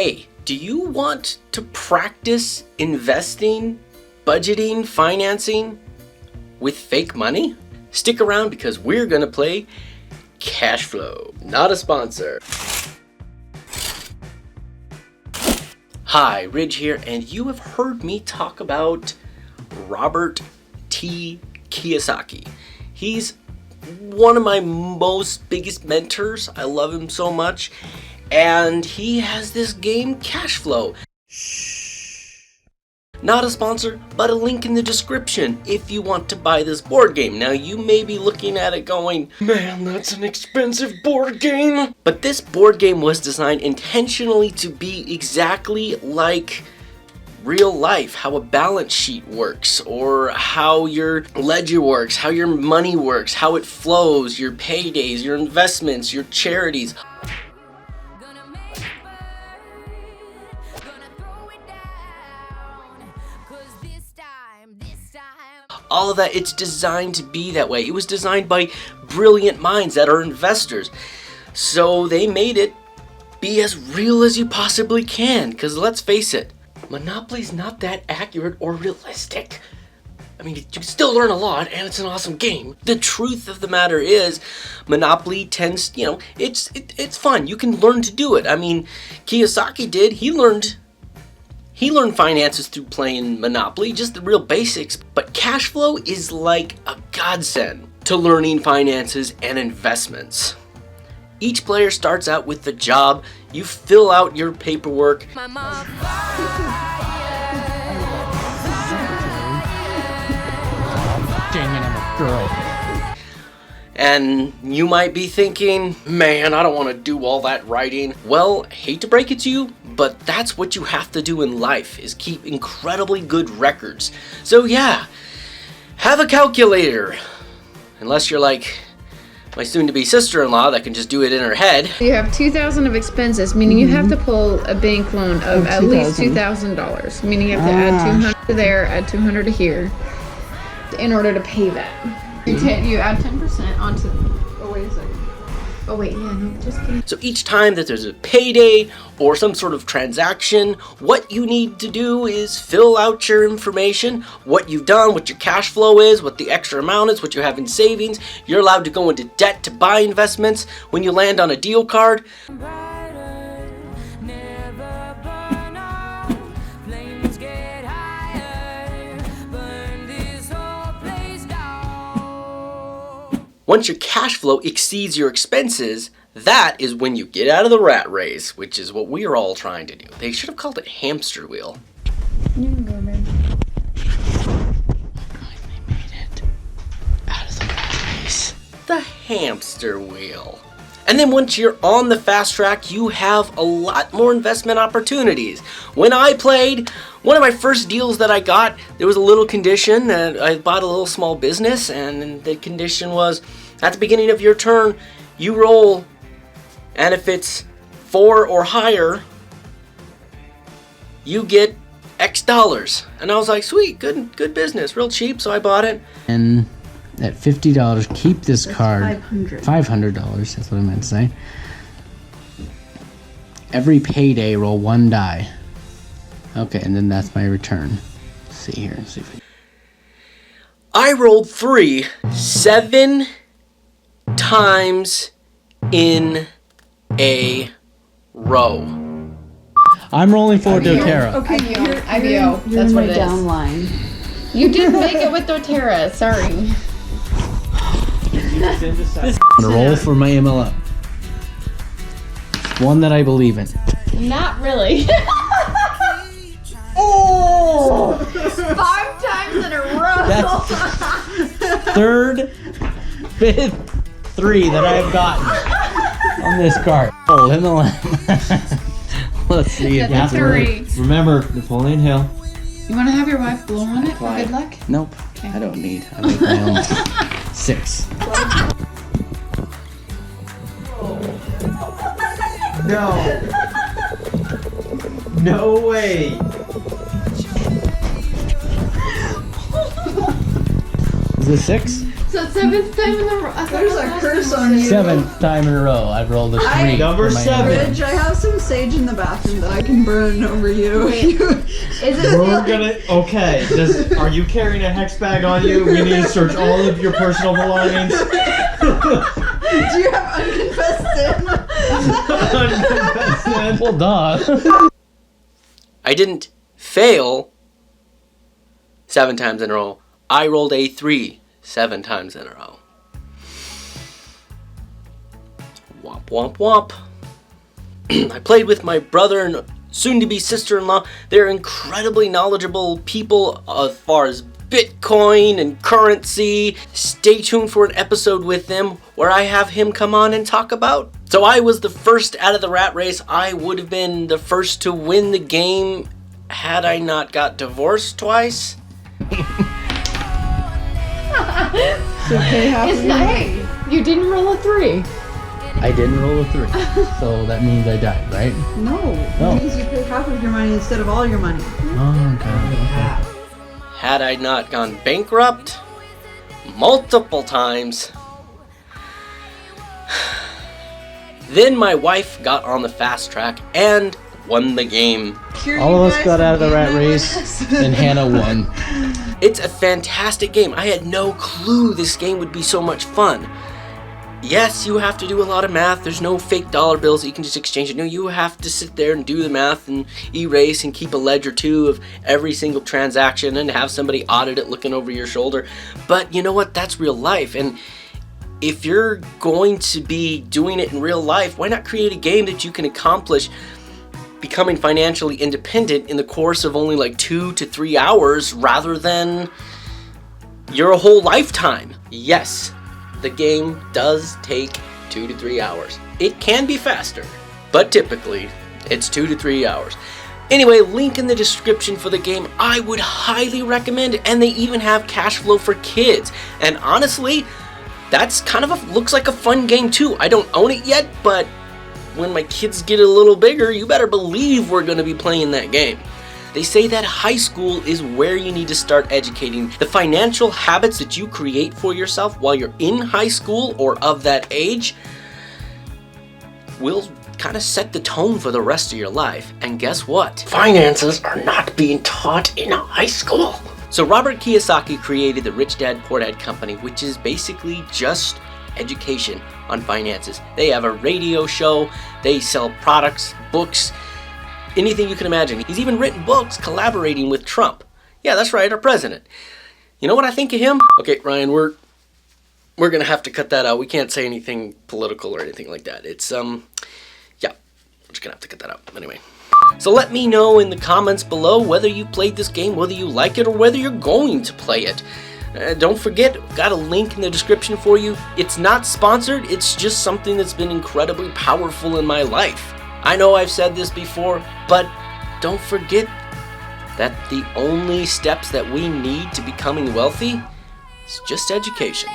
Hey, do you want to practice investing, budgeting, financing with fake money? Stick around because we're gonna play Cashflow. Not a sponsor. Hi, Ridge here, and you have heard me talk about Robert T. Kiyosaki. He's one of my biggest mentors. I love him so much. And he has this game, Cashflow. Not a sponsor, but a link in the description if you want to buy this board game. Now you may be looking at it going, man, that's an expensive board game. But this board game was designed intentionally to be exactly like real life, how a balance sheet works, or how your ledger works, how your money works, how it flows, your paydays, your investments, your charities. All of that, it's designed to be that way. It was designed by brilliant minds that are investors. So they made it be as real as you possibly can. Because let's face it, Monopoly's not that accurate or realistic. I mean, you can still learn a lot, and it's an awesome game. The truth of the matter is, Monopoly tends, it's fun. You can learn to do it. I mean, Kiyosaki did. He learned finances through playing Monopoly, just the real basics. But Cashflow is like a godsend to learning finances and investments. Each player starts out with the job. You fill out your paperwork. Dang it, I'm a girl. And you might be thinking, man, I don't want to do all that writing. Well, hate to break it to you, but that's what you have to do in life, is keep incredibly good records. So yeah, have a calculator. Unless you're like my soon-to-be sister-in-law that can just do it in her head. You have $2,000 of expenses, meaning you have to pull a bank loan of at least $2,000, meaning you have to add $200 there, add $200 here, in order to pay that. You add 10% onto. Oh wait a second. Oh wait, yeah, no, just kidding. So each time that there's a payday or some sort of transaction, what you need to do is fill out your information, what you've done, what your cash flow is, what the extra amount is, what you have in savings. You're allowed to go into debt to buy investments. When you land on a deal card, once your cash flow exceeds your expenses, that is when you get out of the rat race, which is what we are all trying to do. They should have called it hamster wheel. You can go, babe. Finally made it out of the rat race. The hamster wheel. And then once you're on the fast track, you have a lot more investment opportunities. When I played, one of my first deals that I got, there was a little condition that I bought a little small business, and the condition was, at the beginning of your turn, you roll, and if it's 4 or higher, you get X dollars. And I was like, sweet, good business, real cheap, so I bought it. And at $50, keep this card. $500. That's what I meant to say. Every payday, roll 1 die. Okay, and then that's my return. Let's see here. Let's see if I rolled 7 times in a row. I'm rolling for doTERRA. Okay, IBO. That's what it is. Downline. You didn't make it with doTERRA. Sorry. I'm gonna roll for my MLM. One that I believe in. Not really. Oh! 5 times in a row. That's third, 5th, 3 that I have gotten on this card. Oh, MLM. Let's see if That's that's a right. 3. Remember, Napoleon Hill. You want to have your wife blow on it for good luck? Nope. Okay. I don't need. I make my own. 6. No. No way. Is it 6? So 7th time in a row. There's a curse on you. 7th time in a row, I've rolled a 3. Number for my 7. Ridge, I have some sage in the bathroom that I can burn over you. Wait. Is it We're gonna. Okay. Are you carrying a hex bag on you? We need to search all of your personal belongings. Do you have unconfessed sin? Unconfessed sin. Well, duh. I didn't fail 7 times in a row. I rolled a 3 7 times in a row. Womp womp womp. I played with my brother and soon-to-be sister-in-law. They're incredibly knowledgeable people as far as Bitcoin and currency. Stay tuned for an episode with them where I have him come on and talk about. So I was the first out of the rat race. I would have been the first to win the game had I not got divorced twice. It's not, hey, you didn't roll a 3. I didn't roll a 3. So that means I died, right? No. No. It means you pay half of your money instead of all your money. Oh, okay. Had I not gone bankrupt multiple times. Then my wife got on the fast track and won the game. All of us got out of the rat race, and Hannah won. It's a fantastic game. I had no clue this game would be so much fun. Yes, you have to do a lot of math. There's no fake dollar bills that you can just exchange it. No, you have to sit there and do the math and erase and keep a ledger too of every single transaction and have somebody audit it looking over your shoulder. But you know what? That's real life. And if you're going to be doing it in real life, why not create a game that you can accomplish becoming financially independent in the course of only like 2 to 3 hours rather than your whole lifetime? Yes, the game does take 2 to 3 hours. It can be faster, but typically it's 2 to 3 hours. Anyway, link in the description for the game. I would highly recommend it, and they even have Cashflow for kids. And honestly, that's kind of looks like a fun game too. I don't own it yet, but when my kids get a little bigger, you better believe we're going to be playing that game. They say that high school is where you need to start educating. The financial habits that you create for yourself while you're in high school or of that age will kind of set the tone for the rest of your life. And guess what? Finances are not being taught in high school. So Robert Kiyosaki created the Rich Dad Poor Dad Company, which is basically just education on finances. They have a radio show, they sell products, books, anything you can imagine. He's even written books collaborating with Trump. Yeah, that's right, our president. You know what I think of him? Okay, Ryan, we're gonna have to cut that out. We can't say anything political or anything like that. It's yeah, we're just gonna have to cut that out. Anyway. So let me know in the comments below whether you played this game, whether you like it, or whether you're going to play it. Don't forget, got a link in the description for you. It's not sponsored, it's just something that's been incredibly powerful in my life. I know I've said this before, but don't forget that the only steps that we need to becoming wealthy is just education.